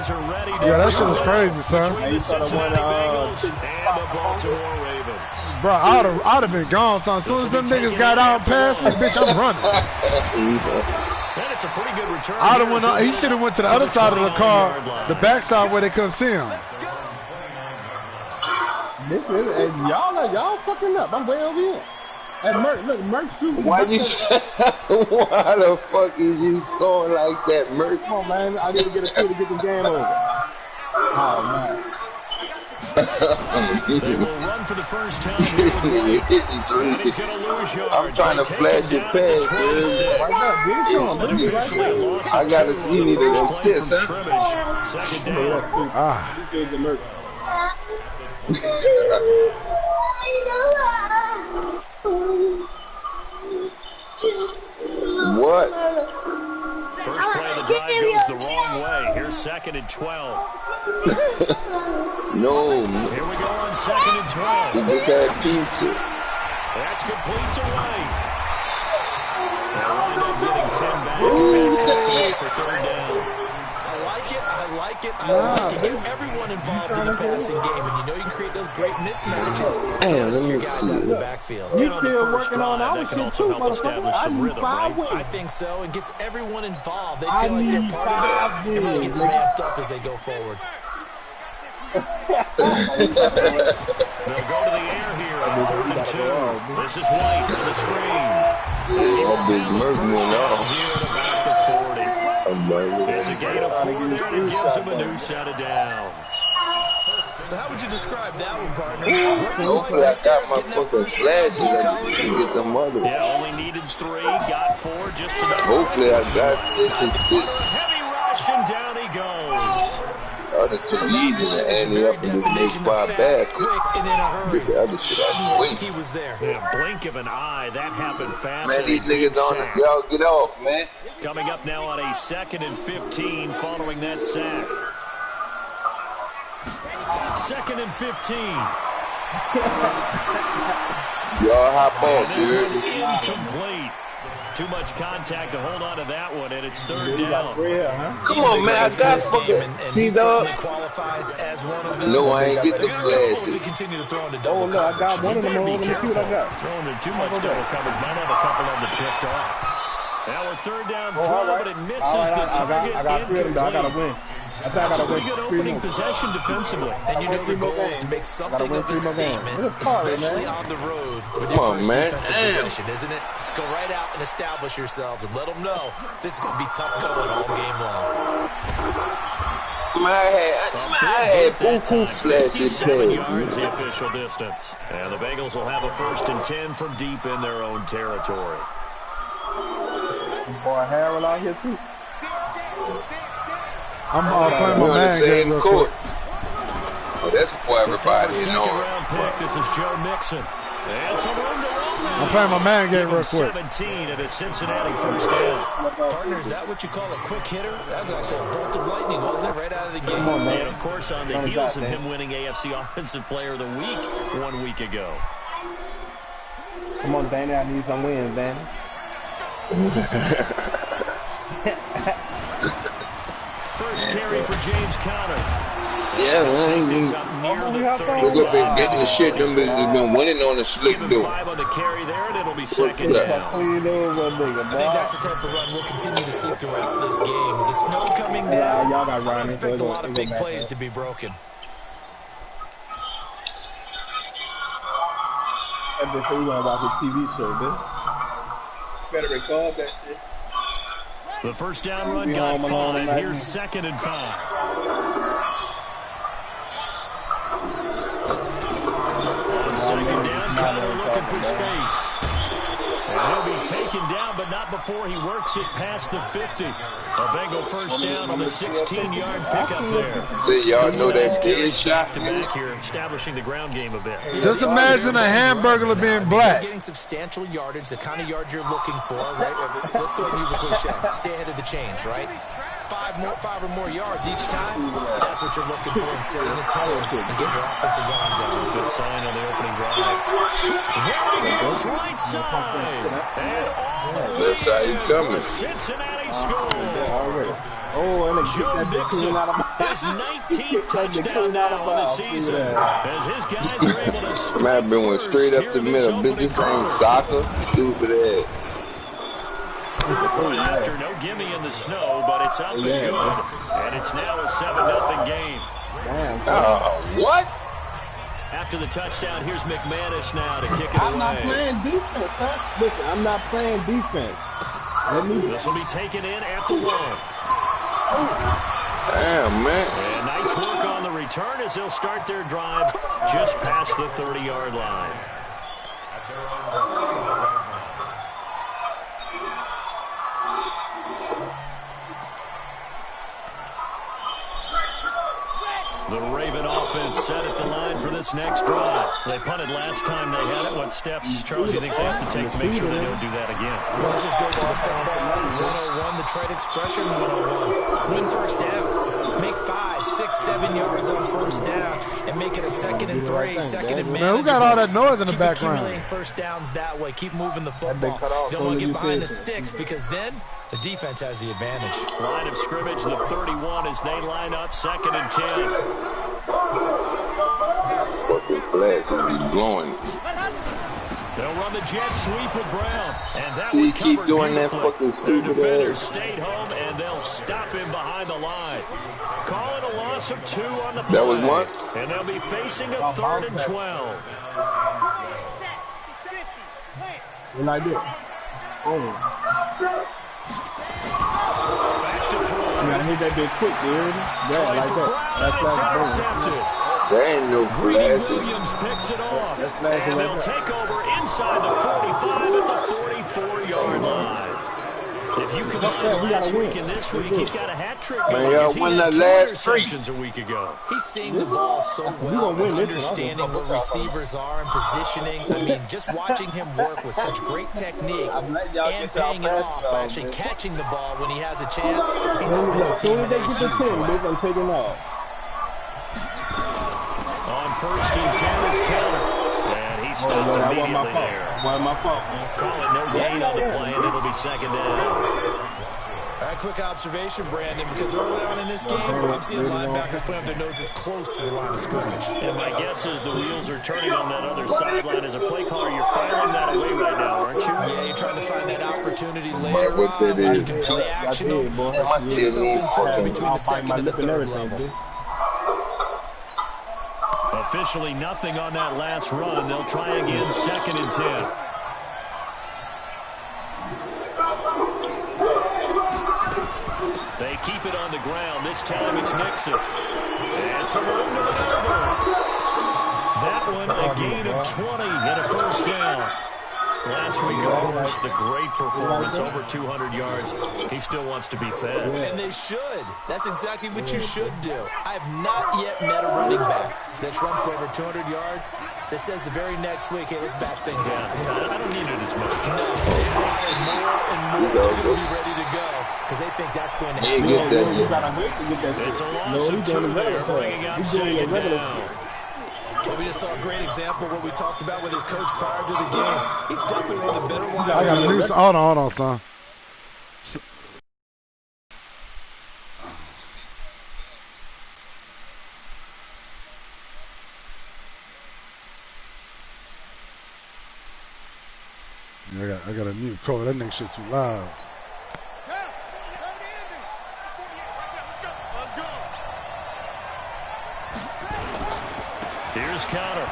guys are ready to Yeah, that shit was crazy, son. between the Cincinnati Bengals and the Baltimore Ravens. Bro, I'd have been gone, son. As soon as them niggas got out and passed me, bitch, I'm running. And it's a pretty good return. He should have went to the other side of the car, the back side where they couldn't see him. This is y'all fucking up. I'm way over here. And Merc shooting. Why the fuck is you scoring like that, Merc? Come on, man. I need to get a kill to get the game over. Oh, man. They will run for the first time. He's going to lose yards. I'm trying to flash it past, dude. I got to see me to assist, huh? Second down. What? First play of the drive goes the wrong way. Here's 2nd and 12. No. Here we go on 2nd and 12. You just had pizza. That's complete to Wright. They'll wind up getting 10 back as that sets him up for 3rd down. I like it. Get everyone involved in the passing game, and you know you can create those great mismatches to your guys out of the backfield. You still working on our shit too, motherfucker. I need 5 wins. I think so, and gets everyone involved. They feel like they're part of it. Everyone gets ramped up as they go forward. They'll go to the air here on 3rd and 2. This is White on the screen. That big Merc went off. It's a gain of 4 there, and it gives him a new set of downs. So how would you describe that one, partner? Hopefully I got my fucking slashes. I can get them others. Yeah, only needed 3, got 4, just enough. Hopefully I got 6 and 6. A heavy rush, and down he goes. I just took easy and Andy up in this next 5 back. The other shit I wait. He was there. Yeah, blink of an eye, that happened fast. Man, these niggas on it. Y'all get off, man. Coming up now on a 2nd and 15 following that sack. 2nd and 15. Y'all hop off, This dude. one incomplete. Too much contact to hold on to that one, and it's 3rd down. Come on, man. I got fucking C-Dog. No, I ain't get the flashes. Oh, no, I got one of them. Let me see what I got. Throwing in too much double coverage. Might have a couple of them picked off. Now a 3rd down throw, but it misses the target. I got 3 of them. I got to win. I think I got to win. Pretty good opening possession defensively. And you know the goal is to make something of a statement, especially on the road. Come on, man. Damn. Isn't it? Go right out and establish yourselves and let them know this is going to be tough going all game long. I had boo-boo flashes. 57 yards the official distance. And the Bengals will have a 1st and 10 from deep in their own territory. Boy, Harold out here too. I'm playing my man game real quick. Oh, that's for everybody, you know. Second-round pick. This is Joe Mixon. And some room to run. I'm playing my man game real quick. 17 at a Cincinnati 1st down. Partner, is that what you call a quick hitter? That was actually a bolt of lightning, wasn't it? Right out of the gate. And, of course, on the heels of him winning AFC Offensive Player of the Week 1 week ago. Come on, Danny. I need some wins, Danny. First carry for James Conner. Yeah, man. This up near the 35. Look up and getting the shit. Them bitches have been winning on the slick, Give him though. 5 on the carry there, and it'll be 2nd down. I think that's the type of run we'll continue to see throughout this game. With the snow coming down, y'all got Ryan. expect a lot of big plays to be broken. And before we gonna watch a TV show, bitch. Better record that shit. The 1st down run got 5. Here's 2nd and 5. On 2nd down, Conner looking for space. And he'll be taken down, but not before he works it past the 50. A Bengal 1st down on the 16-yard pickup there. See, y'all know that daily shot. To back here, establishing the ground game a bit. Just imagine a hamburger being black. Getting substantial yardage, the kind of yards you're looking for, right? Let's go ahead and use a cliche. Stay ahead of the change, right? 5 or more yards each time, that's what you're looking for in setting the tone and getting your offensive line going. Good sign on the opening drive. There he goes, right side. And Left side, he's coming. Cincinnati score. Oh, and Joe Mixon, his 19th touchdown now on the season. As his guys are able to Man, been went straight up the middle. Bitch, this ain't soccer. Stupid ass. After no gimme in the snow, but it's up and good. And it's now a 7-0 game. What? After the touchdown, here's McManus now to kick it away. I'm not playing defense, huh? Listen, I'm not playing defense. This will be taken in at the 1. Damn, man. And nice work on the return as they'll start their drive just past the 30-yard line. The Raven offense set at the line for this next drive. They punted last time they had it. What steps, Charles, do you think they have to take to make sure they don't do that again? Well, let's just go to the football. 101, the trade expression 101. Win first down. Make 5, 6, 7 yards on first down and make it a 2nd and 3, 2nd and manageable. Man, who got all that noise in the Keep background? accumulating first downs that way. Keep moving the football. You don't want to get behind the sticks because then the defense has the advantage. Line of scrimmage, the 31 as they line up 2nd and 10. Fucking flags be blowing. They'll run the jet sweep with Brown. And that See, one keep covered doing that beautifully. fucking The stupid defenders ass. stayed home, and they'll stop him behind the line. Call it a loss of 2 on the play. That was one? And they'll be facing a 3rd and 12. What I do? Oh. Back to throw. You gotta hit that bitch quick, dude. Yeah, like that. That's It's like boom. intercepted. There ain't no Greedy flashes. Williams picks it off. That's flashing And right they'll there. take over inside the 45 at the 44-yard line. If you combine last week and this week, he's got a hat trick Man, going y'all because he won had that 2 last three. interceptions a week ago. He's seeing the ball so well gonna win and this one. understanding where receivers are and positioning. I mean, just watching him work with such great technique and paying it off by actually catching the ball when he has a chance. He's helping his As soon team as they in a get the huge 10, way. bitch, I'm taking off. On 1st and 10 is Keller. And he stopped That wasn't my immediately fault. there. Wasn't my fault, man. Call it no gain on the play, and it'll be 2nd down. All right, quick observation, Brandon, because early on in this game, I'm seeing linebackers putting up their noses close to the line of scrimmage. And my guess is the wheels are turning on that other sideline. As a play caller, you're firing that away right now, aren't you? Yeah, you're trying to find that opportunity later what on that when you is. can play action I did, boy. or stick something to them between the I'll bite my 2nd and the lip and 3rd everything, level. bitch. Officially nothing on that last run. They'll try again, 2nd and 10. They keep it on the ground. This time it's Mixon. And some room to maneuver. That one a gain of 20 and a first down. Last week, of course, the great performance, over 200 yards. He still wants to be fed. And they should. That's exactly what you should do. I have not yet met a running back that's run for over 200 yards that says the very next week, hey, let's back things up. Yeah, I don't need it as much. No, they hire more and more people to be ready to go because they think that's going to He happen. ain't get that You yet. gotta wait to get that It's a shit. loss he of 2 doing the there, regular bringing shit. up He doing the 2nd regular down. shit. Well, we just saw a great example of what we talked about with his coach prior to the game. He's definitely one of the better wide I got a new. Hold on, son. Yeah, I got a new code. That nigga shit too loud. Here's Counter.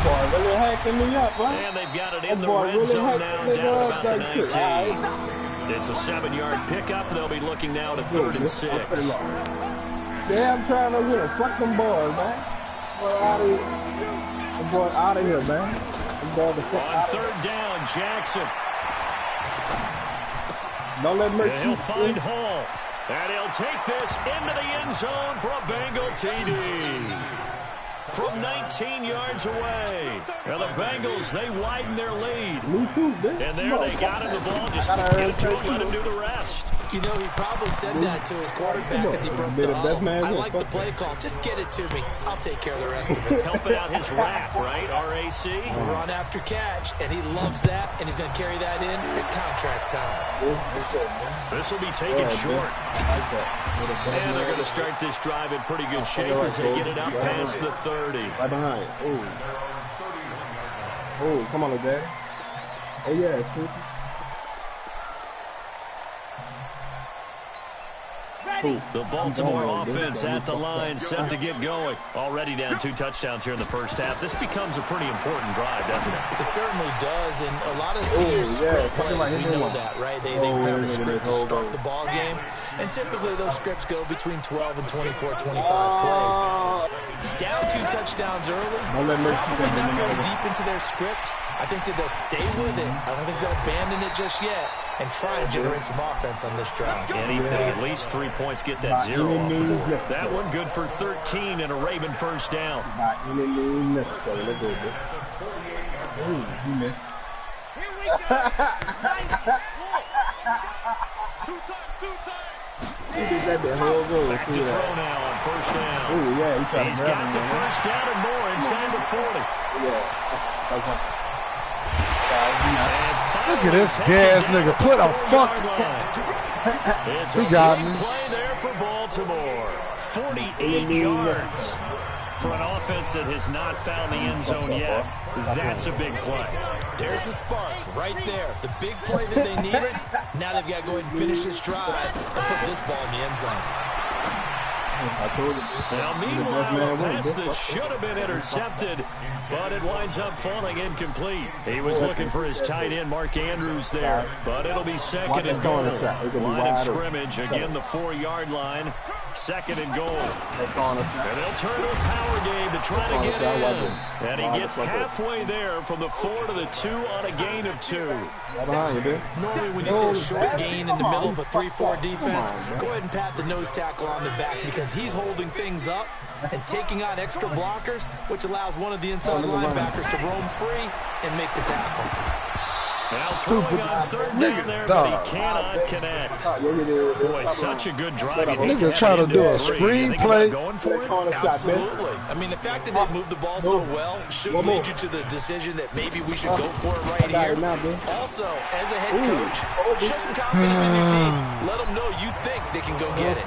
Boy, really hacking me up, right? And they've got it in the boy red really zone hacked now, me down up about the that quick. 19. It's a 7-yard pickup. They'll be looking now to 3rd and 6. Yeah, I'm trying to win. Fuck them boys, man. Boy, out of here. The boy out of here, man. Them boys the fuck On out of 3rd down, Jackson. here. Don't let me And he'll find Hall. And he'll take this into the end zone for a Bengal TD. From 19 yards away. Now the Bengals, they widen their lead. Me too, bitch. And there they got him the ball. Just get it to him, let him do the rest. You know, he probably said that to his quarterback as he broke the huddle. I like the play call. Just get it to me. I'll take care of the rest of it. Helping out his RAC, right? RAC. Run after catch, and he loves that, and he's going to carry that in at contract time. This will be taken short. And they're going to start this drive in pretty good shape as they get it up past the 30. Right behind. Oh, come on, Daddy. Oh, yeah, it's cool. The Baltimore offense at the line, set to get going. Already down 2 touchdowns here in the first half. This becomes a pretty important drive, doesn't it? It certainly does, and a lot of teams script plays, we know that, right? They have a script to start the ball game, and typically those scripts go between 12 and 24, 25 plays. Down 2 touchdowns early, probably not very deep into their script. I think that they'll stay with it. I don't think they'll abandon it just yet and try and generate some offense on this drive. Anything, at least 3 points, get that 0 off the board. That one good for 13 and a Raven first down. He missed. He did that the whole goal. Back to throw now on first down. Oh, yeah, he's got the first down and more inside the 40. Yeah. Look at this gas nigga. Put a fuck. He got me. Play there for Baltimore. 48 yards for an offense that has not found the end zone yet. That's a big play. There's the spark right there. The big play that they needed. Now they've got to go ahead and finish this drive and put this ball in the end zone. Now, meanwhile, a pass that should have been intercepted, but it winds up falling incomplete. He was looking for his tight end, Mark Andrews, there, but it'll be second and goal. Line of scrimmage, again, the 4-yard line. Second and goal. And they'll turn to a power game to try to get in. And he gets halfway there from the 4 to the 2 on a gain of 2. Normally when you see a short gain in the middle of a 3-4 defense, go ahead and pat the nose tackle on the back because he's holding things up and taking on extra blockers, which allows one of the inside linebackers to roam free and make the tackle. Now throwing on third down there, but he cannot connect. Boy, such a good drive. Nigga try to do a screenplay. Going for it? Absolutely. I mean, the fact that they moved the ball so well should lead you to the decision that maybe we should go for it right here. Also, as a head coach, show some confidence in your team. Let them know you think they can go get it.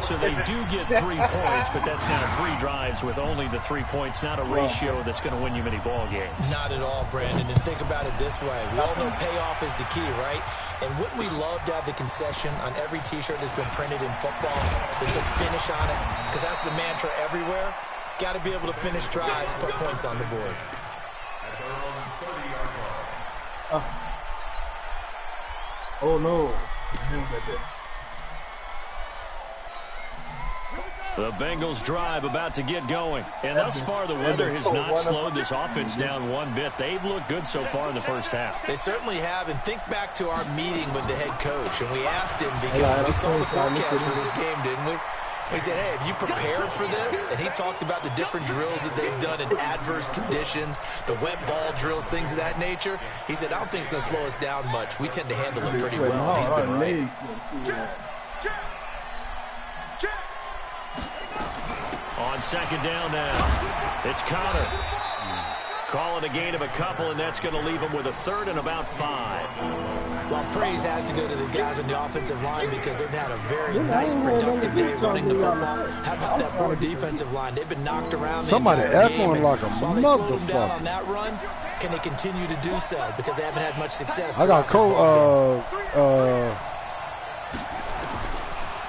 So they do get 3 points, but that's now 3 drives with only the 3 points, not a ratio that's going to win you many ball games. Not at all, Brandon. And think about it this way. We all know payoff is the key, right? And wouldn't we love to have the concession on every T-shirt that's been printed in football that says finish on it? Because that's the mantra everywhere. Got to be able to finish drives, put points on the board. Oh, no. The Bengals drive about to get going. And thus far, the weather has not slowed this offense down one bit. They've looked good so far in the first half. They certainly have. And think back to our meeting with the head coach. And we asked him because we saw the forecast for this game, didn't we? We said, hey, have you prepared for this? And he talked about the different drills that they've done in adverse conditions, the wet ball drills, things of that nature. He said, I don't think it's going to slow us down much. We tend to handle it pretty well. And he's been right. On second down now, it's Connor. Call it a gain of a couple, and that's going to leave him with a third and about 5. Well, praise has to go to the guys on the offensive line because they've had a very nice, productive day running the football. How about that poor defensive line? They've been knocked around the entire game. Echoing like a while they slowed them down motherfucker. on that run, can they continue to do so? Because they haven't had much success. I got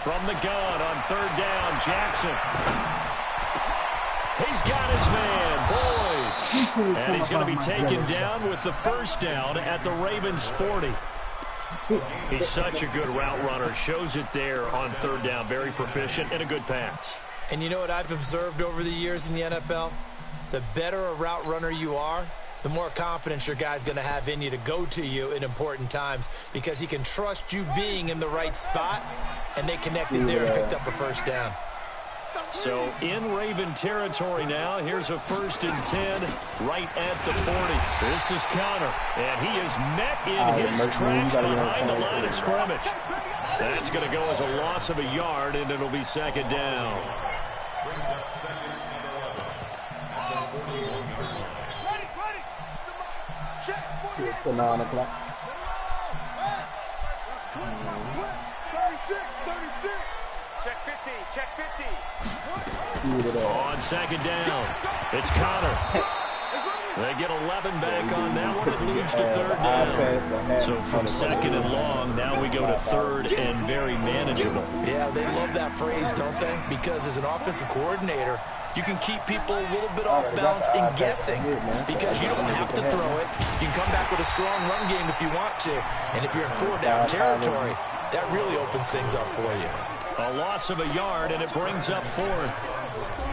from the gun on third down, Jackson. He's got his man, Boyd. And he's going to be taken down with the first down at the Ravens 40. He's such a good route runner. Shows it there on third down. Very proficient and a good pass. And you know what I've observed over the years in the NFL? The better a route runner you are, the more confidence your guy's going to have in you to go to you in important times because he can trust you being in the right spot, and they connected there and picked up a first down. So in Raven territory now, here's a 1st and 10 right at the 40. This is Connor, and he is met in his tracks behind the line of scrimmage. That's going to go as a loss of a yard, and it'll be second down. It's 9 o'clock. 36. Check 50. Check 50. On second down, it's Connor. They get 11 back on that one. It leads to third down. So from second and long, now we go to third and very manageable. Yeah, they love that phrase, don't they? Because as an offensive coordinator, you can keep people a little bit off balance and guessing because you don't have to throw it. You can come back with a strong run game if you want to. And if you're in 4-down territory, that really opens things up for you. A loss of a yard, and it brings up fourth.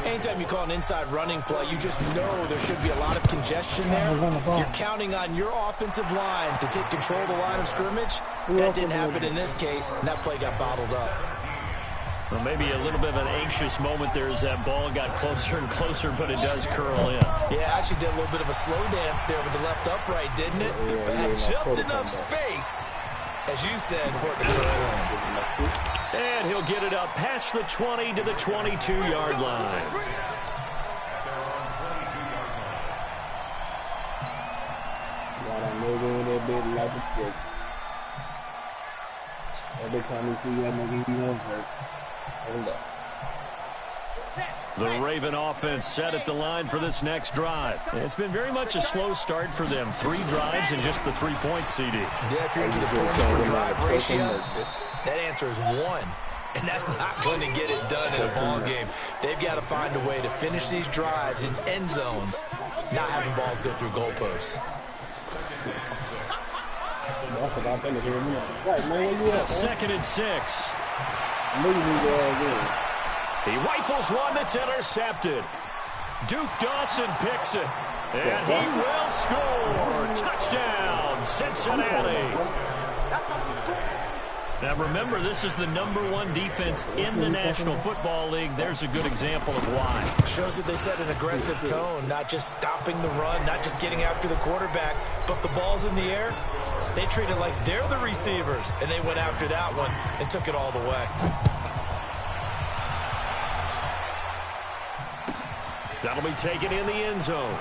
Anytime you call an inside running play, you just know there should be a lot of congestion there. You're counting on your offensive line to take control of the line of scrimmage. That didn't happen in this case, and that play got bottled up. Well, maybe a little bit of an anxious moment there as that ball got closer and closer, but it does curl in. Yeah, actually did a little bit of a slow dance there with the left upright, didn't it? But had just enough space, as you said, for it to curl in. And he'll get it up past the 20 to the 22-yard line. Got a nigga in that bit like a trick. Every time you see that nigga, he don't hurt. Hold up. The Raven offense set at the line for this next drive. It's been very much a slow start for them. 3 drives and just the 3 points, CD. Yeah, if you're into the points per drive ratio, that answer is 1. And that's not going to get it done in a ball game. They've got to find a way to finish these drives in end zones, not having balls go through goalposts. Second and 6. He rifles one that's intercepted. Duke Dawson picks it. And he will score. Touchdown, Cincinnati. Now remember, this is the #1 defense in the National Football League. There's a good example of why. Shows that they set an aggressive tone, not just stopping the run, not just getting after the quarterback, but the ball's in the air. They treat it like they're the receivers, and they went after that one and took it all the way. That'll be taken in the end zone.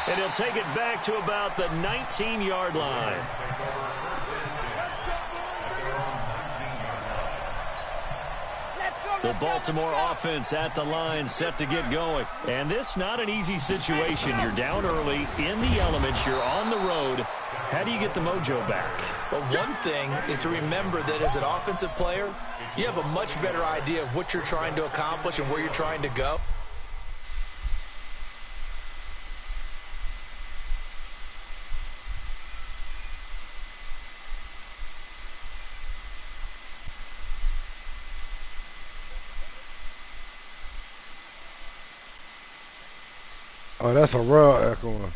And he'll take it back to about the 19-yard line. The Baltimore offense at the line, set to get going. And this not an easy situation. You're down early, in the elements, you're on the road. How do you get the mojo back? Well, one thing is to remember that as an offensive player, you have a much better idea of what you're trying to accomplish and where you're trying to go. Oh, that's a real echoing.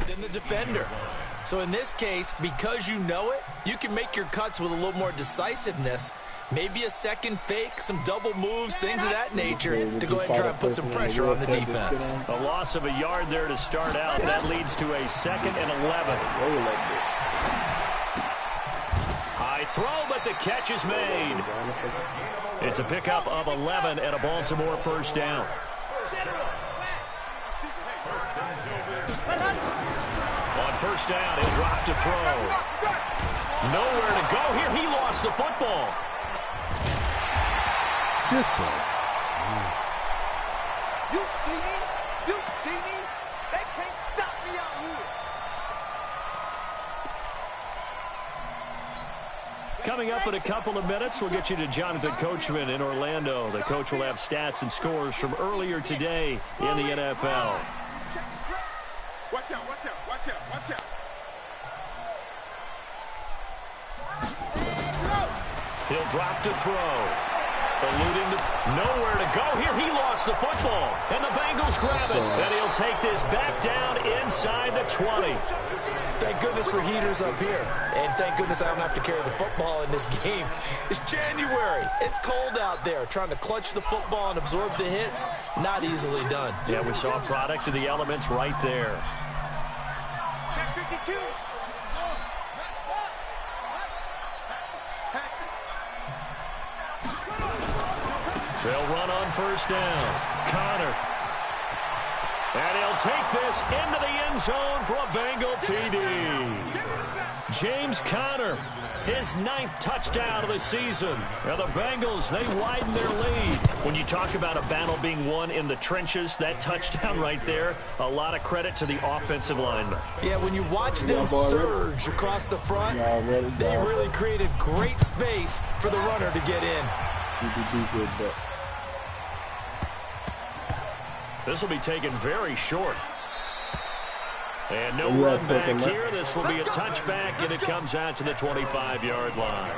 Than the defender. So in this case, because you know it, you can make your cuts with a little more decisiveness. Maybe a second fake, some double moves, things of that nature to go ahead and try and put some pressure on the defense. A loss of a yard there to start out. That leads to a 2nd and 11. High throw, but the catch is made. It's a pickup of 11 and a Baltimore first down. On first down, he'll drop to throw. Nowhere to go here. He lost the football. Get that. You see me? You see me? They can't stop me out here. Coming up in a couple of minutes, we'll get you to Jonathan Coachman in Orlando. The coach will have stats and scores from earlier today in the NFL. Watch out, watch out, watch out, watch out. He'll drop to throw. Eluding nowhere to go here. He lost the football. And the Bengals grab it. And he'll take this back down inside the 20. Thank goodness for heaters up here. And thank goodness I don't have to carry the football in this game. It's January. It's cold out there. Trying to clutch the football and absorb the hits, not easily done. Yeah, we saw a product of the elements right there. Check 52. They'll run on first down. Connor. And he'll take this into the end zone for a Bengal TD. James Conner, his 9th touchdown of the season. Now the Bengals, they widen their lead. When you talk about a battle being won in the trenches, that touchdown right there, a lot of credit to the offensive linemen. Yeah, when you watch them surge across the front, they really created great space for the runner to get in. This will be taken very short. And no run back here. This will be a touchback, and it comes out to the 25-yard line.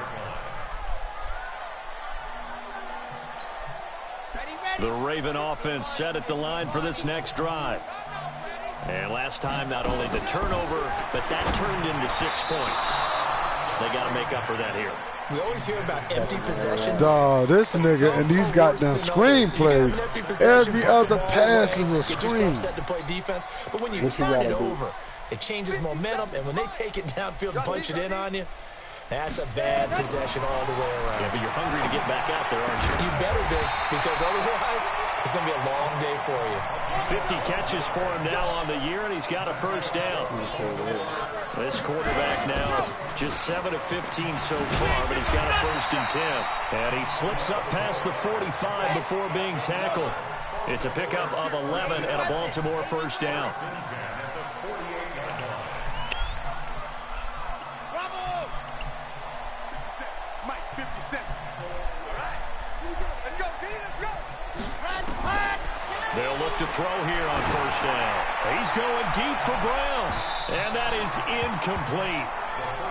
The Raven offense set at the line for this next drive. And last time, not only the turnover, but that turned into 6 points. They got to make up for that here. We always hear about empty possessions. Dawg, this nigga and these goddamn screenplays. Every other pass is a screen. Set to play defense, but when you turn it over, it changes momentum, and when they take it downfield and punch it in on you, that's a bad possession all the way around. Yeah, but you're hungry to get back out there, aren't you? You better be, because otherwise it's going to be a long day for you. 50 catches for him now on the year, and he's got a first down. This quarterback now just 7 of 15 so far, but he's got a 1st and 10. And he slips up past the 45 before being tackled. It's a pickup of 11 and a Baltimore first down. Bravo! 50 Mike, 50 All right. Let's go, D, let's go. They'll look to throw here on first down. He's going deep for Brown, and that is incomplete.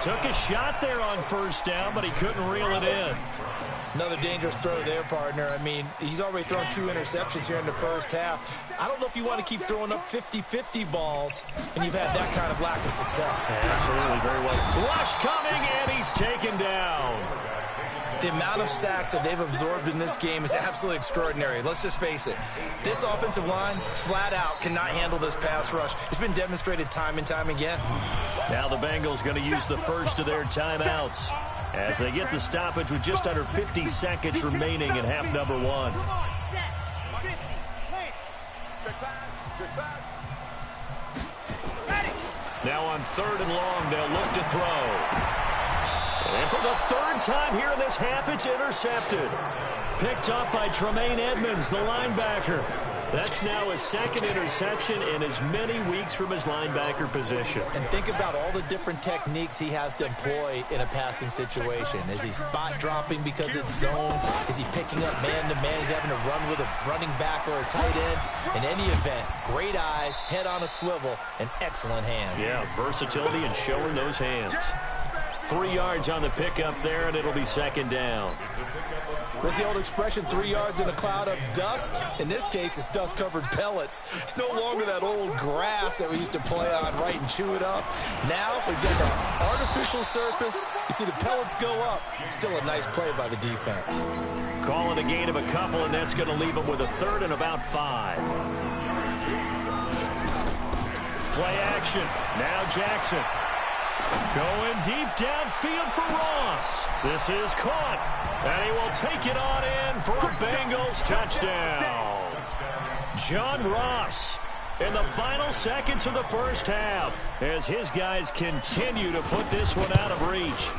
Took a shot there on first down, but he couldn't reel it in. Another dangerous throw there, partner. I mean, he's already thrown 2 interceptions here in the first half. I don't know if you want to keep throwing up 50-50 balls when you've had that kind of lack of success. Absolutely, very well. Rush coming, and he's taken down. The amount of sacks that they've absorbed in this game is absolutely extraordinary. Let's just face it. This offensive line, flat out, cannot handle this pass rush. It's been demonstrated time and time again. Now the Bengals going to use the first of their timeouts as they get the stoppage with just under 50 seconds remaining in half number 1. Now on 3rd and long, they'll look to throw. And for the 3rd time here in this half, it's intercepted. Picked up by Tremaine Edmonds, the linebacker. That's now his 2nd interception in as many weeks from his linebacker position. And think about all the different techniques he has to employ in a passing situation. Is he spot dropping because it's zone? Is he picking up man-to-man? He's having to run with a running back or a tight end. In any event, great eyes, head on a swivel, and excellent hands. Yeah, versatility and showing those hands. 3 yards on the pickup there, and it'll be 2nd down. What's the old expression, 3 yards in a cloud of dust? In this case, it's dust-covered pellets. It's no longer that old grass that we used to play on, right, and chew it up. Now we've got the artificial surface. You see the pellets go up. Still a nice play by the defense. Calling a gain of a couple, and that's going to leave them with a 3rd and about 5. Play action. Now Jackson. Going deep downfield for Ross. This is caught. And he will take it on in for a Bengals touchdown. John Ross in the final seconds of the first half as his guys continue to put this one out of reach.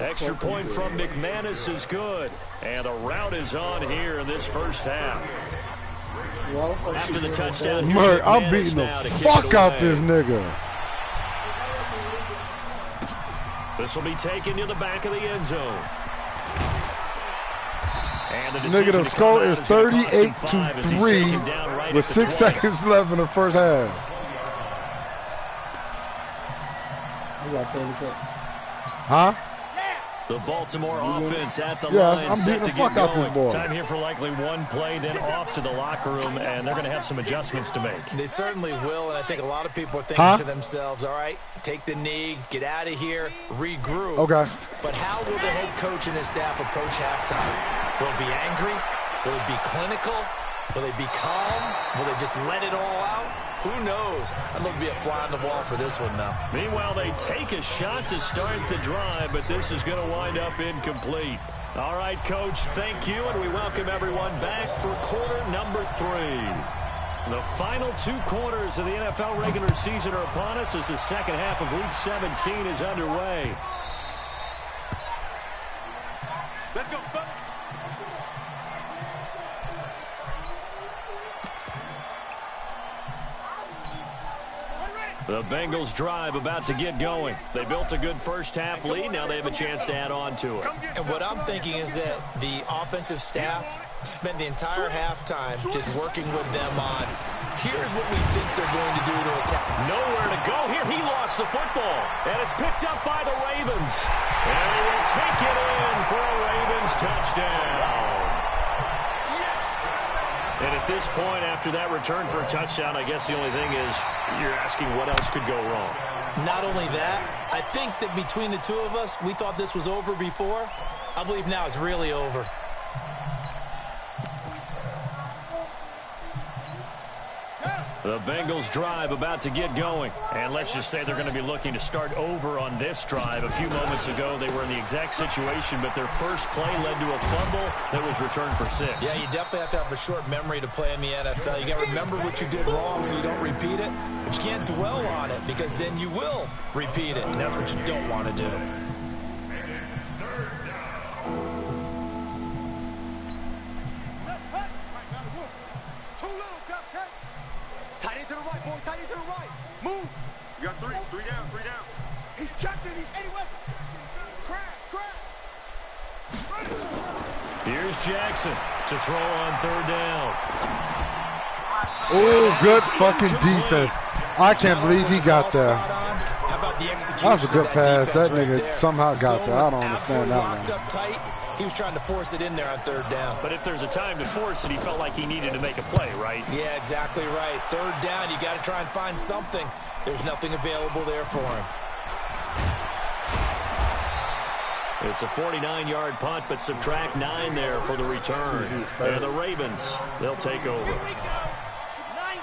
Extra point from McManus is good. And the route is on here in this first half. After the touchdown, Merk, I'm beating the fuck out this nigga. This will be taken to the back of the end zone. And Nigga, the score is 38-3 with 6 seconds left in the first half. Huh? The Baltimore offense at the yes, line. I'm beating the fuck out this ball. Time here for likely one play, then off to the locker room, and they're going to have some adjustments to make. They certainly will, and I think a lot of people are thinking to themselves, all right, take the knee, get out of here, regroup. Okay. But how will the head coach and his staff approach halftime? Will it be angry? Will it be clinical? Will they be calm? Will they just let it all out? Who knows? I'd love to be a fly on the wall for this one, though. Meanwhile, they take a shot to start the drive, but this is going to wind up incomplete. All right, Coach, thank you, and we welcome everyone back for quarter number 3. The final 2 quarters of the NFL regular season are upon us as the second half of Week 17 is underway. Let's go, fellas. The Bengals drive about to get going. They built a good first-half lead. Now they have a chance to add on to it. And what I'm thinking is that the offensive staff spent the entire halftime just working with them on, here's what we think they're going to do to attack. Nowhere to go here. He lost the football, and it's picked up by the Ravens. And they will take it in for a Ravens touchdown. And at this point, after that return for a touchdown, I guess the only thing is you're asking what else could go wrong. Not only that, I think that between the 2 of us, we thought this was over before. I believe now it's really over. The Bengals drive about to get going. And let's just say they're going to be looking to start over on this drive. A few moments ago, they were in the exact situation, but their first play led to a fumble that was returned for 6. Yeah, you definitely have to have a short memory to play in the NFL. You got to remember what you did wrong so you don't repeat it, but you can't dwell on it because then you will repeat it, and that's what you don't want to do. Tight end to the right, boy. Tight end to the right. Move. You got 3. 3 down. 3 down. He's checked it. He's anyway. Crash. Here's Jackson to throw on 3rd down. Oh, good fucking defense. I can't believe he got there. That was a good pass. That nigga somehow got there. I don't understand that one. He was trying to force it in there on 3rd down. But if there's a time to force it, he felt like he needed to make a play, right? Yeah, exactly right. 3rd down, you got to try and find something. There's nothing available there for him. It's a 49-yard punt, but subtract 9 there for the return. And the Ravens, they'll take over.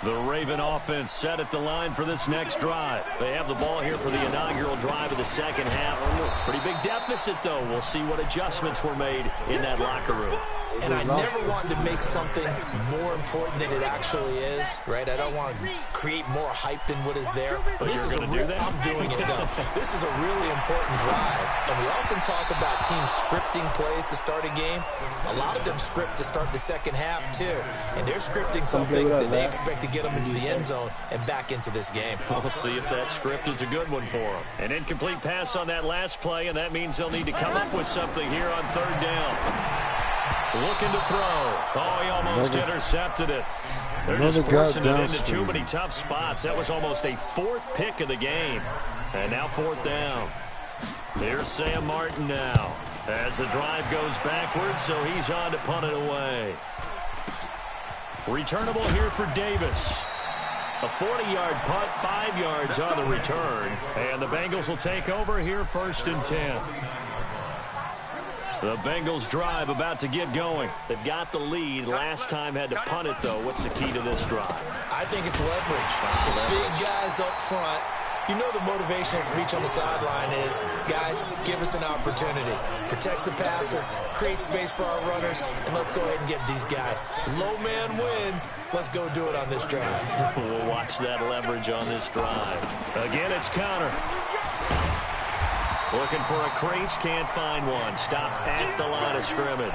The Raven offense set at the line for this next drive. They have the ball here for the inaugural drive of the second half. Pretty big deficit, though. We'll see what adjustments were made in that locker room. And I never wanted to make something more important than it actually is, right? I don't want to create more hype than what is there. But this is a real, I'm doing it, though. This is a really important drive. And we often talk about teams scripting plays to start a game. A lot of them script to start the second half, too. And they're scripting something that they expect to get them into the end zone and back into this game. We'll see if that script is a good one for them. An incomplete pass on that last play, and that means they'll need to come up with something here on 3rd down. Looking to throw. Oh, he almost intercepted it. They're just forcing it into too many tough spots. That was almost a 4th pick of the game. And now 4th down. Here's Sam Martin now as the drive goes backwards, so he's on to punt it away. Returnable here for Davis. A 40-yard punt, 5 yards on the return. And the Bengals will take over here 1st and 10. The Bengals drive about to get going. They've got the lead. Last time had to punt it, though. What's the key to this drive? I think it's leverage. Big guys up front. You know the motivational speech on the sideline is, guys, give us an opportunity. Protect the passer, create space for our runners, and let's go ahead and get these guys. Low man wins. Let's go do it on this drive. We'll watch that leverage on this drive. Again, it's Connor. Looking for a crease, can't find one. Stopped at the line of scrimmage.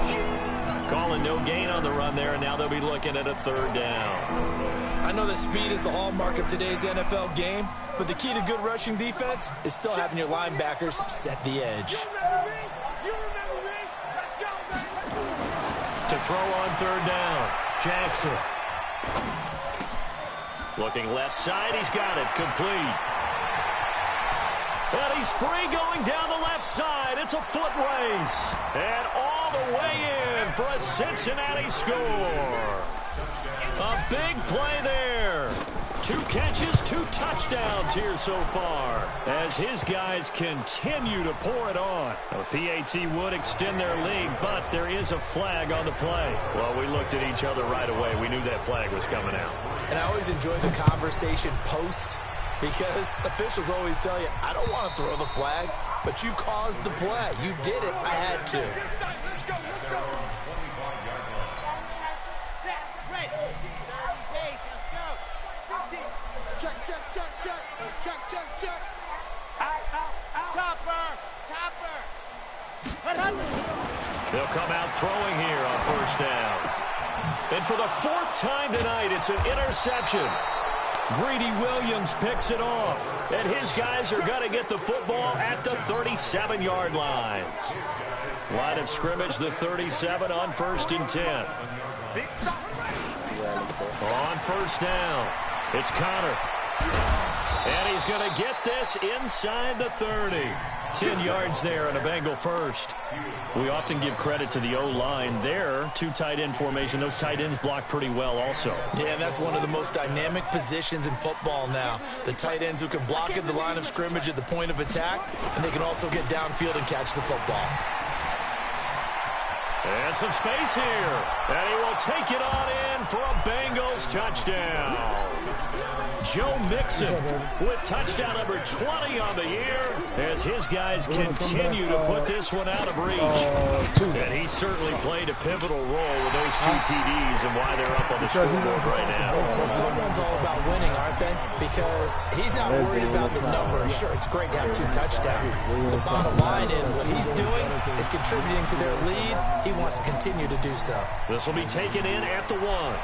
Calling no gain on the run there, and now they'll be looking at a 3rd down. I know that speed is the hallmark of today's NFL game, but the key to good rushing defense is still having your linebackers set the edge. To throw on 3rd down, Jackson. Looking left side, he's got it, complete. And he's free going down the left side. It's a foot race. And all the way in for a Cincinnati score. A big play there. 2 catches, 2 touchdowns here so far as his guys continue to pour it on. A PAT would extend their lead, but there is a flag on the play. Well, we looked at each other right away. We knew that flag was coming out. And I always enjoy the conversation post, because officials always tell you, I don't want to throw the flag, but you caused the play. You did it. I had to. come out throwing here on first down. And for the 4th time tonight, it's an interception. Greedy Williams picks it off. And his guys are going to get the football at the 37-yard line. Line of scrimmage, the 37 on 1st and 10. On first down, it's Connor. And he's going to get this inside the 30. 10 yards there and a Bengal first. We often give credit to the O-line there. 2 tight end formation. Those tight ends block pretty well also. Yeah, and that's one of the most dynamic positions in football now. The tight ends who can block at the line of scrimmage at the point of attack, and they can also get downfield and catch the football. And some space here. And he will take it on in for a Bengals touchdown. Joe Mixon with touchdown number 20 on the year as his guys continue to put this one out of reach. And he certainly played a pivotal role with those 2 TDs and why they're up on the scoreboard right now. Well, someone's all about winning, aren't they? Because he's not worried about the number. Sure, it's great to have 2 touchdowns. The bottom line is what he's doing is contributing to their lead. He wants to continue to do so. This will be taken in at the 1.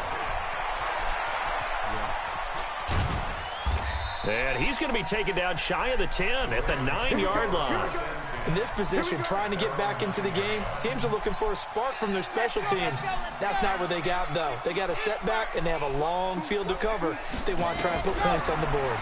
And he's going to be taken down shy of the 10 at the 9-yard line. In this position, trying to get back into the game, teams are looking for a spark from their special teams. That's not what they got, though. They got a setback, and they have a long field to cover. They want to try and put points on the board.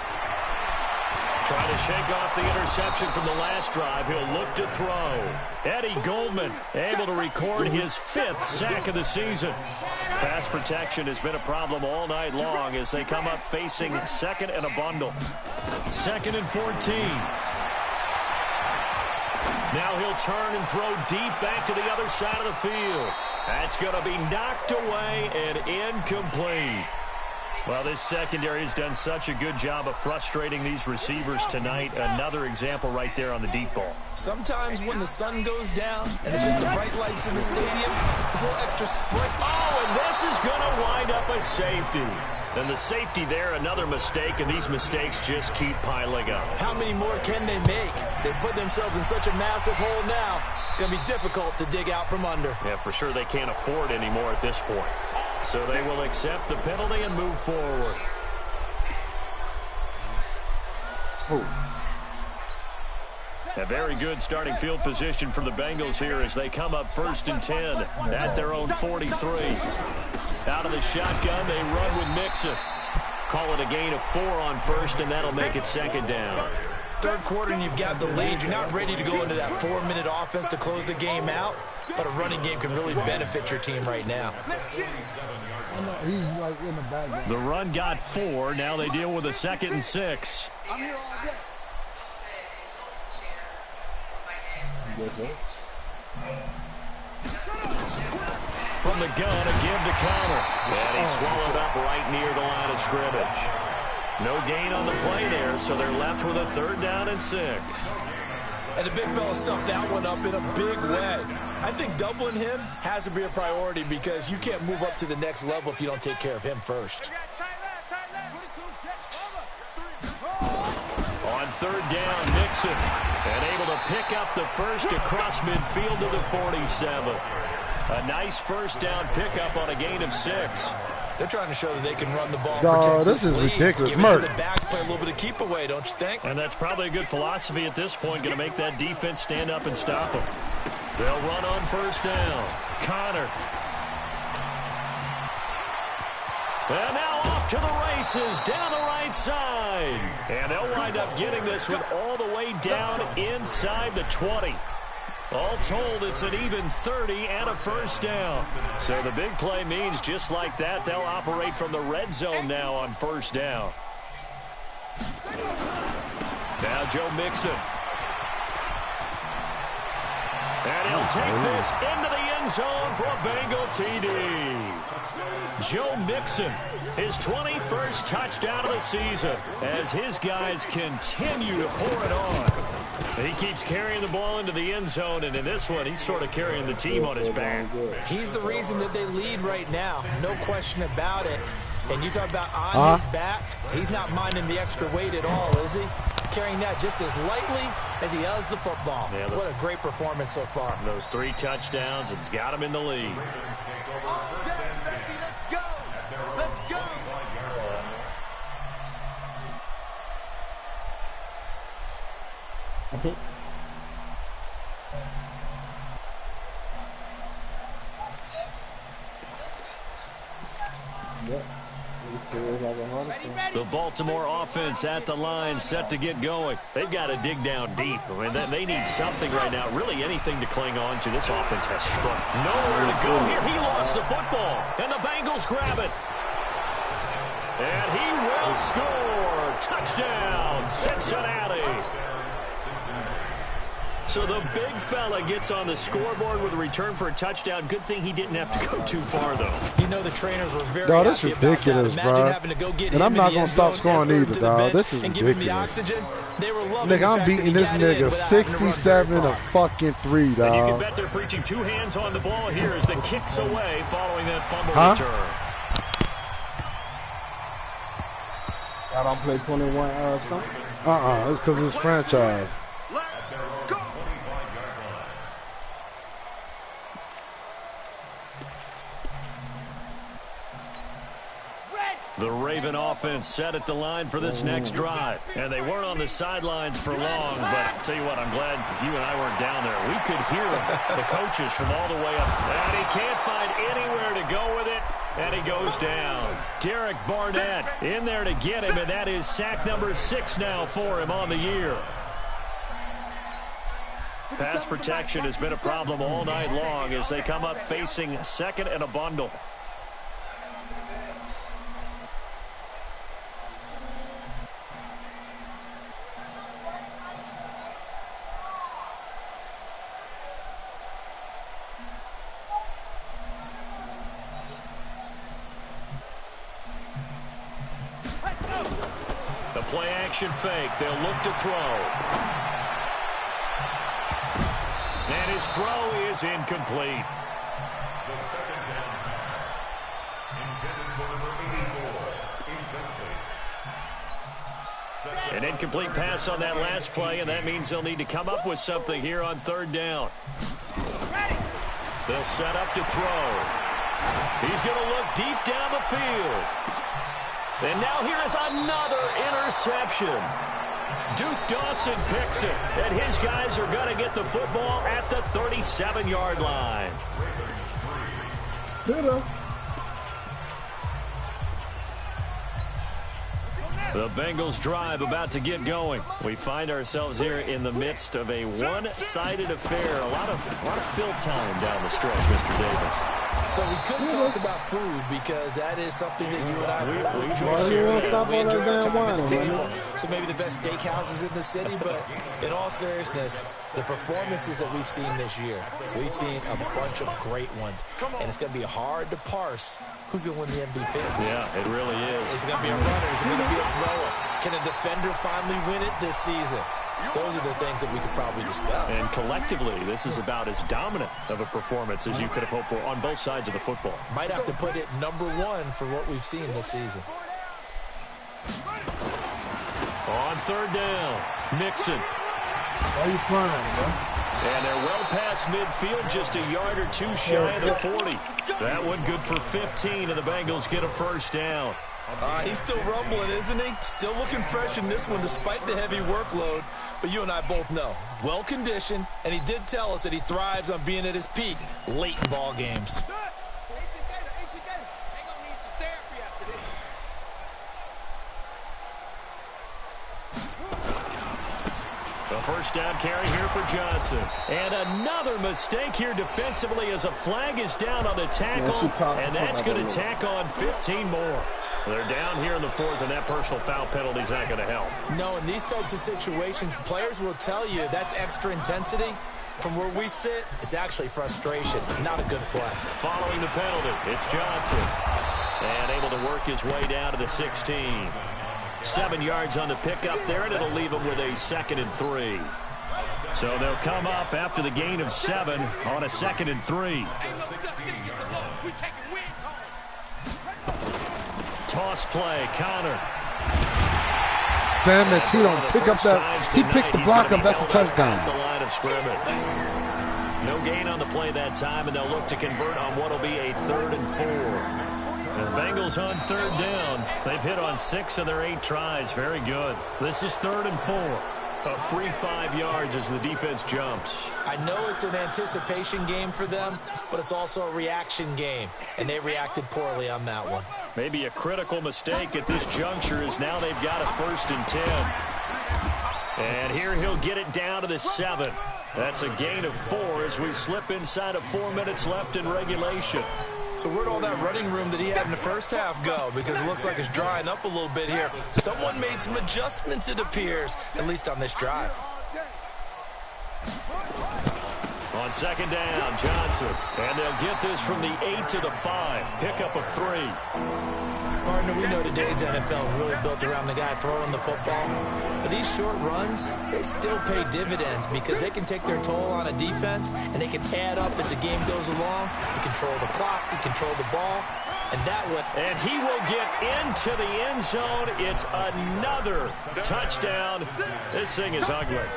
Trying to shake off the interception from the last drive. He'll look to throw. Eddie Goldman able to record his 5th sack of the season. Pass protection has been a problem all night long as they come up facing 2nd and a bundle. 2nd and 14. Now he'll turn and throw deep back to the other side of the field. That's going to be knocked away and incomplete. Well, this secondary has done such a good job of frustrating these receivers tonight. Another example right there on the deep ball. Sometimes when the sun goes down and it's just the bright lights in the stadium, there's a little extra sprint. Oh, and this is going to wind up a safety. And the safety there, another mistake, and these mistakes just keep piling up. How many more can they make? They put themselves in such a massive hole now. Going to be difficult to dig out from under. Yeah, for sure they can't afford anymore at this point. So they will accept the penalty and move forward. A very good starting field position for the Bengals here as they come up 1st and 10 at their own 43. Out of the shotgun, they run with Mixon. Call it a gain of 4 on 1st, and that'll make it 2nd down. 3rd quarter and you've got the lead. You're not ready to go into that 4-minute offense to close the game out, but a running game can really benefit your team right now. He's like in the back. The run got 4. Now they deal with a 2nd and 6. From the gun, a give to Connor. And he swallowed up right near the line of scrimmage. No gain on the play there, so they're left with a 3rd down and 6. And the big fella stuffed that one up in a big way. I think doubling him has to be a priority because you can't move up to the next level if you don't take care of him first. On 3rd down, Mixon. And able to pick up the first across midfield to the 47. A nice 1st down pickup on a gain of 6. They're trying to show that they can run the ball. No, this is ridiculous. Give it to the backs, play a little bit of keep away, don't you think? And that's probably a good philosophy at this point, going to make that defense stand up and stop them. They'll run on 1st down. Connor. And now off to the races down the right side. And they'll wind up getting this one all the way down inside the 20. All told, it's an even 30 and a 1st down. So the big play means just like that, they'll operate from the red zone now on 1st down. Now Joe Mixon. And he'll take this into the end zone for a Bengal TD. Joe Mixon, his 21st touchdown of the season as his guys continue to pour it on. He keeps carrying the ball into the end zone, and in this one, he's sort of carrying the team on his back. He's the reason that they lead right now, no question about it. And you talk about on his back, he's not minding the extra weight at all, is he? carrying that just as lightly as he does the football. Yeah, what a great performance so far. Those 3 touchdowns, it's got him in the lead. Let's go. Let's go. The Baltimore offense at the line, set to get going. They've got to dig down deep. I mean, they need something right now, really anything to cling on to. This offense has struck. Nowhere to go here. He lost the football, and the Bengals grab it. And he will score. Touchdown, Cincinnati. So the big fella gets on the scoreboard with a return for a touchdown. Good thing he didn't have to go too far, though. You know the trainers were very dog, this happy ridiculous, about that. bro. Having to go get and I'm not going to stop zone, scoring either, dog. This is ridiculous. Nigga, I'm beating this nigga 67 to fucking 3, dog. And you can bet they're preaching 2 hands on the ball here as the kicks away following that fumble return. I don't play 21 stuff. It's because it's franchise. The Raven offense set at the line for this next drive. And they weren't on the sidelines for long, but I'll tell you what, I'm glad you and I weren't down there. We could hear the coaches from all the way up. And he can't find anywhere to go with it, and he goes down. Derek Barnett in there to get him, and that is sack number 6 now for him on the year. Pass protection has been a problem all night long as they come up facing second and a bundle. The play action fake. They'll look to throw. And his throw is incomplete. An incomplete pass on that last play, and that means they'll need to come up with something here on 3rd down. They'll set up to throw. He's going to look deep down the field. And now here is another interception. Duke Dawson picks it, and his guys are going to get the football at the 37-yard line. The Bengals drive about to get going. We find ourselves here in the midst of a one-sided affair. A lot of fill time down the stretch, Mr. Davis. So we could talk about food because that is something that you and I we enjoy our time at the table. So maybe the best steakhouses in the city, but in all seriousness, the performances that we've seen this year, we've seen a bunch of great ones, and it's going to be hard to parse who's going to win the MVP. Yeah, it really is. Is it going to be a runner? Is it going to be a thrower? Can a defender finally win it this season? Those are the things that we could probably discuss. And collectively, this is about as dominant of a performance as you could have hoped for on both sides of the football. Might have to put it number 1 for what we've seen this season. On 3rd down, Mixon. Why are you crying, bro? And they're well past midfield, just a yard or 2 shy of the 40. That one good for 15, and the Bengals get a 1st down. He's still rumbling, isn't he? Still looking fresh in this one despite the heavy workload. But you and I both know, well-conditioned, and he did tell us that he thrives on being at his peak late in ball games. The 1st down carry here for Johnson. And another mistake here defensively as a flag is down on the tackle, and that's going to tack on 15 more. They're down here in the 4th, and that personal foul penalty is not going to help. No, in these types of situations, players will tell you that's extra intensity. From where we sit, it's actually frustration, not a good play. Following the penalty, it's Johnson. And able to work his way down to the 16. 7 yards on the pickup there, and it'll leave him with a 2nd and 3. So they'll come up after the gain of 7 on a 2nd and 3. Toss play, Connor. damn it. He don't pick up that. He picks the block up. That's a touchdown. The line of scrimmage. No gain on the play that time, and they'll look to convert on what will be a 3rd and 4. And the Bengals on 3rd down. They've hit on 6 of their 8 tries. Very good. This is 3rd and 4. A free 5 yards as the defense jumps. I know it's an anticipation game for them, but it's also a reaction game, and they reacted poorly on that one. Maybe a critical mistake at this juncture is now they've got a 1st and 10. And here he'll get it down to the 7. That's a gain of 4 as we slip inside of 4 minutes left in regulation. So where'd all that running room that he had in the first half go? Because it looks like it's drying up a little bit here. Someone made some adjustments, it appears, at least on this drive. On 2nd down, Johnson. And they'll get this from the 8 to the 5. Pickup of 3. Partner, we know today's NFL is really built around the guy throwing the football. But these short runs, they still pay dividends because they can take their toll on a defense, and they can add up as the game goes along. You control the clock, you control the ball, and that would... And he will get into the end zone. It's another touchdown. This thing is ugly.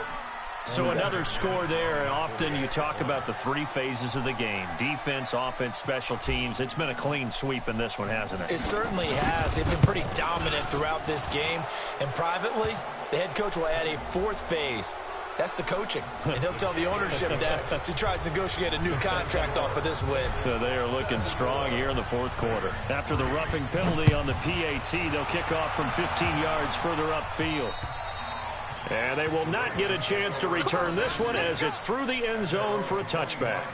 So another score there, and often you talk about the 3 phases of the game. Defense, offense, special teams. It's been a clean sweep in this one, hasn't it? It certainly has. They've been pretty dominant throughout this game. And privately, the head coach will add a 4th phase. That's the coaching. And he'll tell the ownership that as he tries to negotiate a new contract off of this win. So they are looking strong here in the 4th quarter. After the roughing penalty on the PAT, they'll kick off from 15 yards further upfield. And they will not get a chance to return this one as it's through the end zone for a touchback.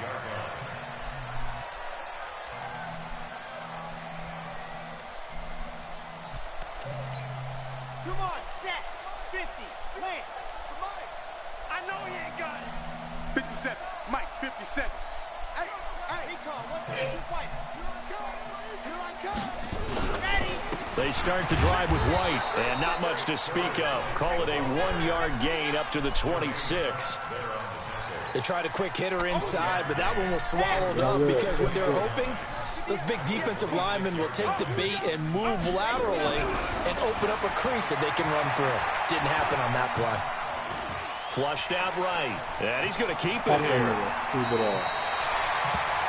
Come on, set. 50. Plant. I know he ain't got it. 57. Mike, 57. Hey, he called. 1, 3, 2, fight. Here I come. Ready. They start the drive with White, and not much to speak of. Call it a 1-yard gain up to the 26. They tried a quick hitter inside, but that one was swallowed up because what they're hoping, those big defensive linemen will take the bait and move laterally and open up a crease that they can run through. Didn't happen on that play. Flushed out right, and he's going to keep it here. Keep it off.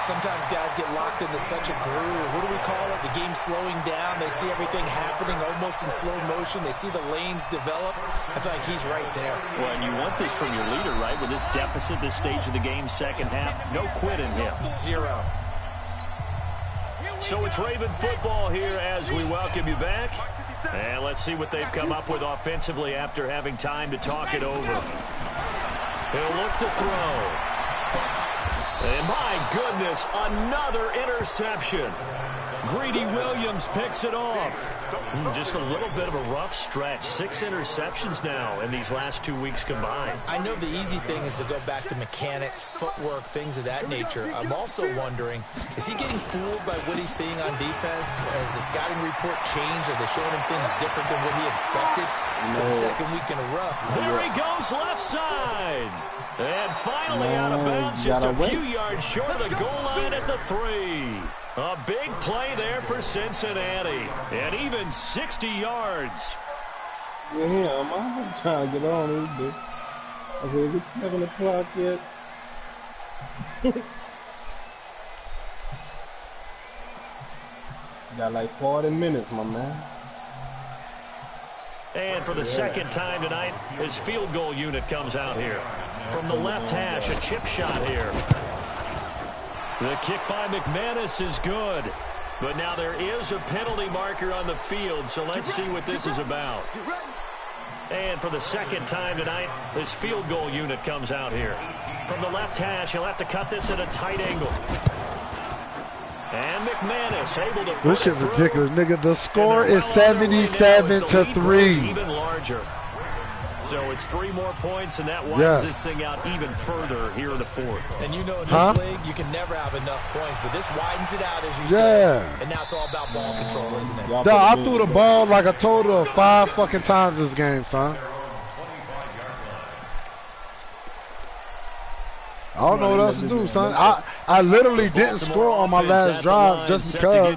Sometimes guys get locked into such a groove. What do we call it? The game's slowing down. They see everything happening almost in slow motion. They see the lanes develop. I feel like he's right there. Well, and you want this from your leader, right? With this deficit, this stage of the game, 2nd half, no quit in him. 0. So it's Raven football here as we welcome you back. And let's see what they've come up with offensively after having time to talk it over. He'll look to throw. And my goodness, another interception. Greedy Williams picks it off. Just a little bit of a rough stretch. 6 interceptions now in these last 2 weeks combined. I know the easy thing is to go back to mechanics, footwork, things of that nature. I'm also wondering, is he getting fooled by what he's seeing on defense? Has the scouting report changed? Are they showing him things different than what he expected for the 2nd week in a row? There he goes, left side. And finally out of bounds, just a few yards short of the goal line at the 3. A big play there for Cincinnati. And even 60 yards. Yeah, I'm trying to get on this bitch. Okay, it's 7 o'clock yet. Got like 40 minutes, my man. And for the 2nd time tonight, his field goal unit comes out here. From the left hash, a chip shot here. The kick by McManus is good. But now there is a penalty marker on the field, so let's see what this is about. And for the 2nd time tonight, his field goal unit comes out here. From the left hash, he'll have to cut this at a tight angle. And McManus able to... This shit ridiculous, nigga. The score is 77-3. Even larger. So it's 3 more points, and that widens this thing out even further here in the 4th. And you know in this league, you can never have enough points, but this widens it out, as you say. And now it's all about ball control, isn't it? Duh, I threw the ball like a total of 5 fucking times this game, son. I don't know what else to do, son. I literally didn't score on my last drive just because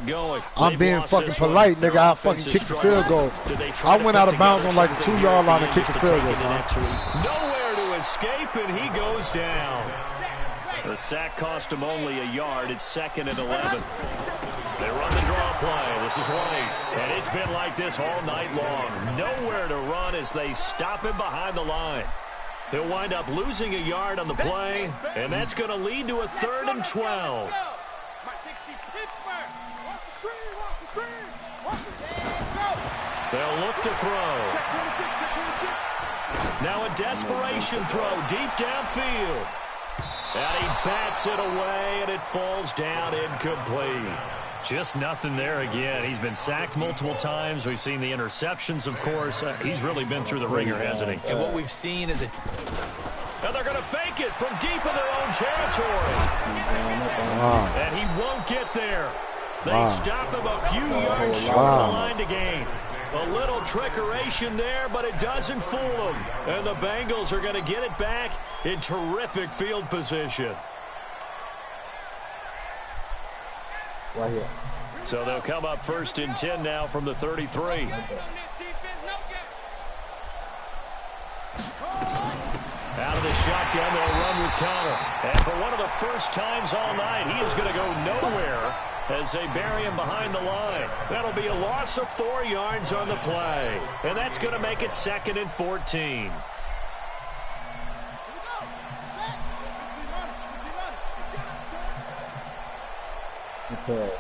I'm being fucking polite, nigga. I fucking kicked the field goal. I went out of bounds on like the 2-yard line and kicked the field goal, son. Nowhere to escape, and he goes down. The sack cost him only a yard. It's 2nd and 11. They run the draw play. This is White. And it's been like this all night long. Nowhere to run as they stop him behind the line. He'll wind up losing a yard on the play, and that's going to lead to a 3rd and 12. They'll look to throw. Now a desperation throw deep downfield. And he bats it away, and it falls down incomplete. Just nothing there again. He's been sacked multiple times. We've seen the interceptions, of course. He's really been through the ringer, hasn't he? And what we've seen is and they're going to fake it from deep in their own territory. And he won't get there. They stop him a few yards short of the line to gain. A little trickeration there, but it doesn't fool them. And the Bengals are going to get it back in terrific field position. Right here. So they'll come up 1st and 10 now from the 33. Out of the shotgun, they'll run with Connor. And for one of the first times all night, he is going to go nowhere as they bury him behind the line. That'll be a loss of 4 yards on the play. And that's going to make it 2nd and 14. Okay.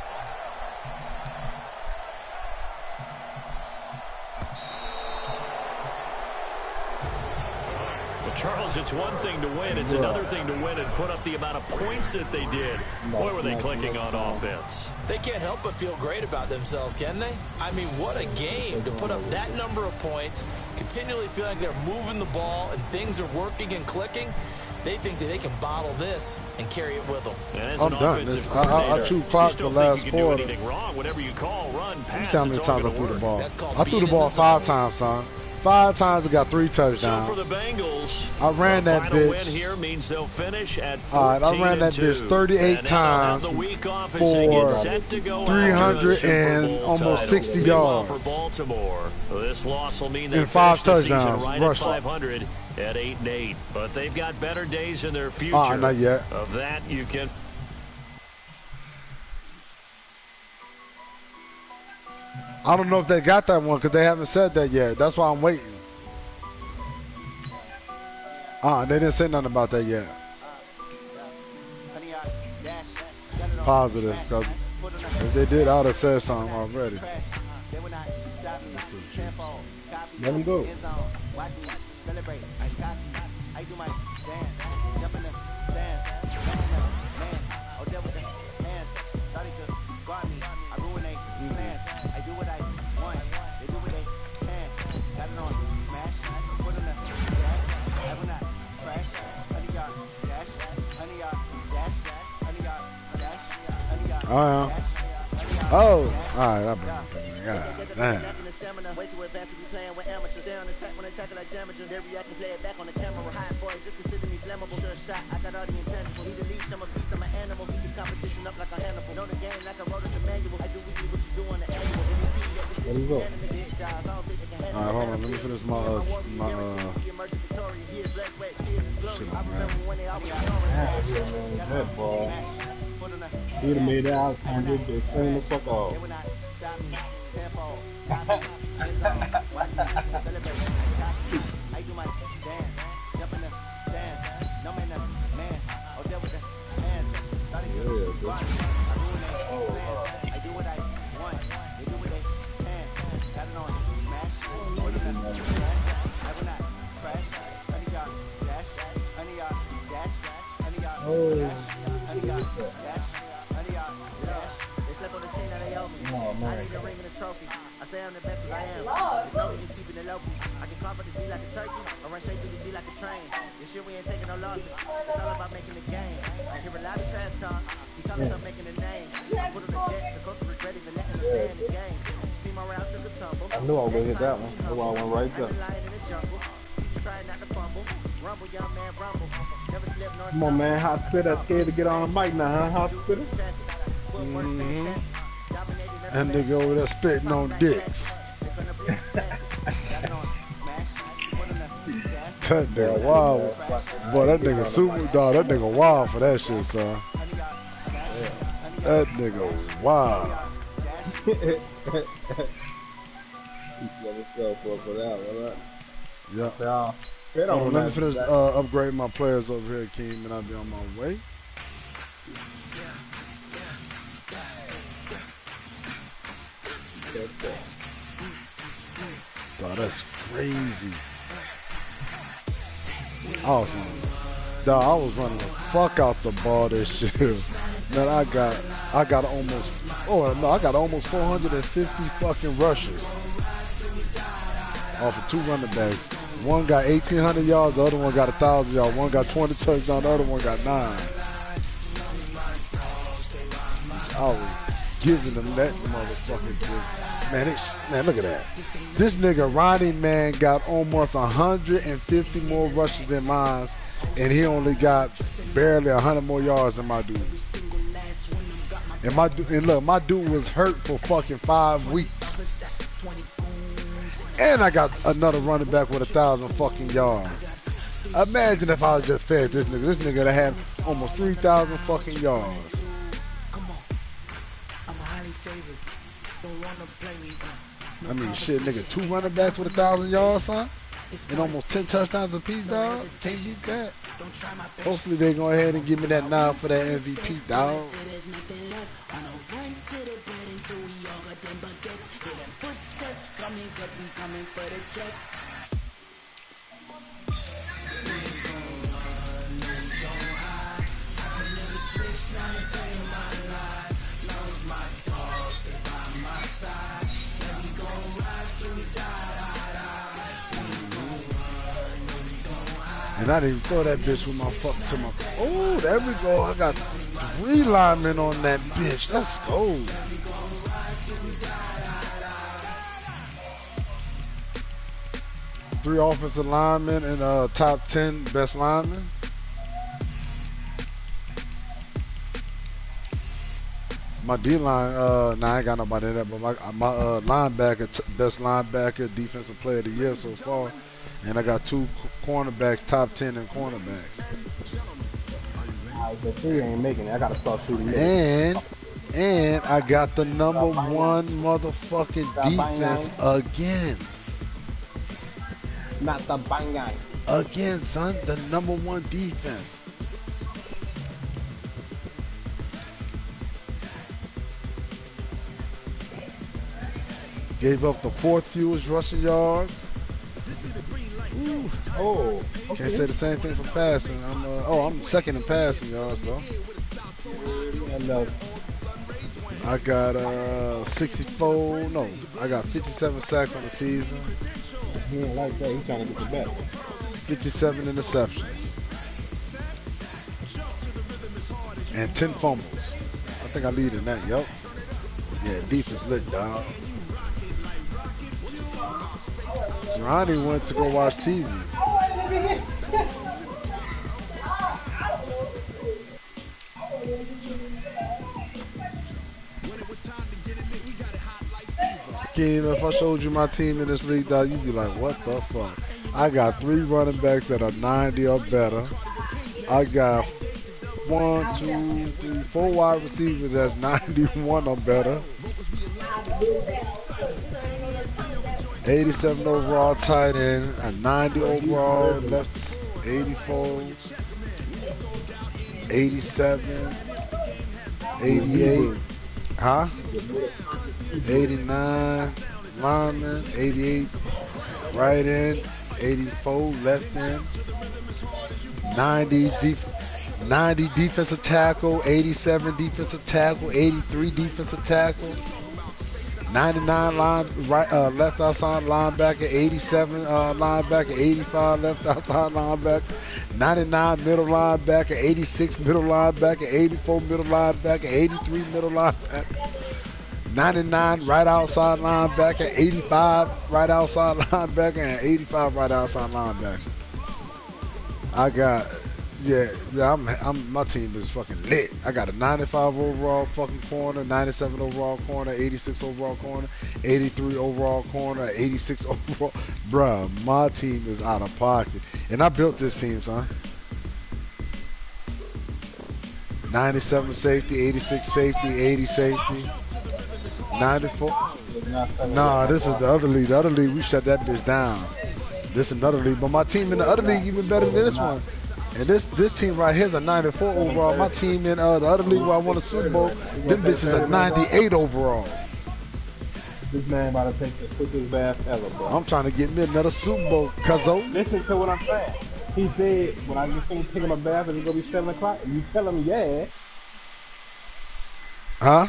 Charles, it's one thing to win. It's another thing to win and put up the amount of points that they did. Boy, were they clicking on offense. They can't help but feel great about themselves, can they? I mean, what a game to put up that number of points, continually feeling like they're moving the ball and things are working and clicking. They think that they can bottle this and carry it with them. I'm done. I chewed clock the last quarter. Whatever you call, run, pass, you see how many times I threw the ball. I threw the ball 5 times, son. 5 times I got 3 touchdowns. So for the Bengals, I ran that bitch. Win here means they'll finish at 14-2. All right, I ran that bitch 38 times for 300 and almost 60 yards. For Baltimore, this loss will mean and 5 touchdowns. Right at 500 at 8-8. But they've got better days in their future. Not yet. Of that, you can. I don't know if they got that one because they haven't said that yet. That's why I'm waiting. They didn't say nothing about that yet. Positive, because if they did, I would have said something already. Let him go. Oh, all right. God damn. Way too advanced to be playing with amateurs. Stay on attack when they tackle like damages. They react and play it back on the camera. Hot boy, just consider me flammable. Sure shot, I got all the intangibles. Need a leash, I'm a beast, I'm an animal. Keep the competition up like a Hannibal. Know the game like I wrote it the manual. I do weekly what you do on the annual. Let him go. Alright, hold on. Let me finish my That ball. He'd have made it out time to just turn the fuck off. Oh, man. I need a ring and a trophy. I say I'm the best because I am. There's no even keeping it low key. I can convert the D like a turkey or run straight through the D like a train. This year we ain't taking no losses. It's all about making the game. I hear a lot of trash talk. He told us I'm making a name. I put on the jet. The coach regret even letting us stay in the game. Team around took a tumble. I knew I was going to hit that one. That's why I went right there. Lion in the jungle. He's trying not to fumble. Rumble, young man, rumble. Never slip nor Come on, man. Hot spitter scared to get on the mic now, huh? Hot spitter. And they go over there spitting on dicks. That nigga wild. Boy, that nigga super dog. That nigga wild for that shit, son. That nigga wild. Yeah. Let me finish upgrading my players over here, Keem, and I'll be on my way. Dog, that's crazy. I was running the fuck out the ball this shit. Man, I got almost 450 fucking rushes off of 2 running backs. One got 1,800 yards, the other one got 1,000 yards. One got 20 touchdowns, the other one got 9. I was giving them that motherfucking thing. Man, look at that. This nigga Ronnie, man, got almost 150 more rushes than mine, and he only got barely 100 more yards than my dude. And look, my dude was hurt for fucking 5 weeks. And I got another running back with 1,000 fucking yards. Imagine if I just fed this nigga. This nigga that had almost 3,000 fucking yards. I mean, shit, nigga, 2 running backs with 1,000 yards, son, and almost 10 touchdowns apiece, dog. Can't beat that. Hopefully they go ahead and give me that nod for that MVP, dog. And I didn't throw that bitch with my fuck to my. Oh, there we go. I got 3 linemen on that bitch. Let's go. Three offensive linemen and top 10 best linemen. My D line, nah, I ain't got nobody in there, but my linebacker, best linebacker, defensive player of the year so far. And I got 2 cornerbacks, top 10 in cornerbacks. The 3 ain't making it. I gotta start shooting. And I got the number 1 motherfucking defense again. Not the bang guy. Again, son, the number 1 defense. Gave up the 4th fewest rushing yards. Ooh. Oh, okay. Can't say the same thing for passing. I'm second in passing yards though. I got 64. No, I got 57 sacks on the season. He ain't like that. He's trying to get the bet. 57 interceptions and 10 fumbles. I think I lead in that. Yup. Yeah, defense lit, dog. Ronnie went to go watch TV. Keem, if I showed you my team in this league, dog, you'd be like, what the fuck? I got 3 running backs that are 90 or better. I got 1, 2, 3, 4 wide receivers that's 91 or better. 87 overall tight end, a 90 overall left, 84, 87, 88, 89 lineman, 88 right end, 84 left end, 90 defensive tackle, 87 defensive tackle, 83 defensive tackle, 99 left outside linebacker, 87 linebacker, 85 left outside linebacker, 99 middle linebacker, 86 middle linebacker, 84 middle linebacker, 83 middle linebacker, 99 right outside linebacker, 85 right outside linebacker, and 85 right outside linebacker. I got, yeah, my team is fucking lit. I got a 95 overall fucking corner, 97 overall corner, 86 overall corner, 83 overall corner, 86 overall. Bruh, my team is out of pocket. And I built this team, son. 97 safety, 86 safety, 80 safety, 94. Nah, this is the other league. The other league, we shut that bitch down. This is another league, but my team in the other league even better than this one. And this team right here is a 94 overall. My team in the other league where I won a Super Bowl, them bitches are 98 overall. This man about to take the quickest bath ever, bro. I'm trying to get me another Super Bowl, cuzzo. Listen to what I'm saying. He said, when I get finished taking my bath, it's going to be 7 o'clock. And you tell him, yeah. Huh?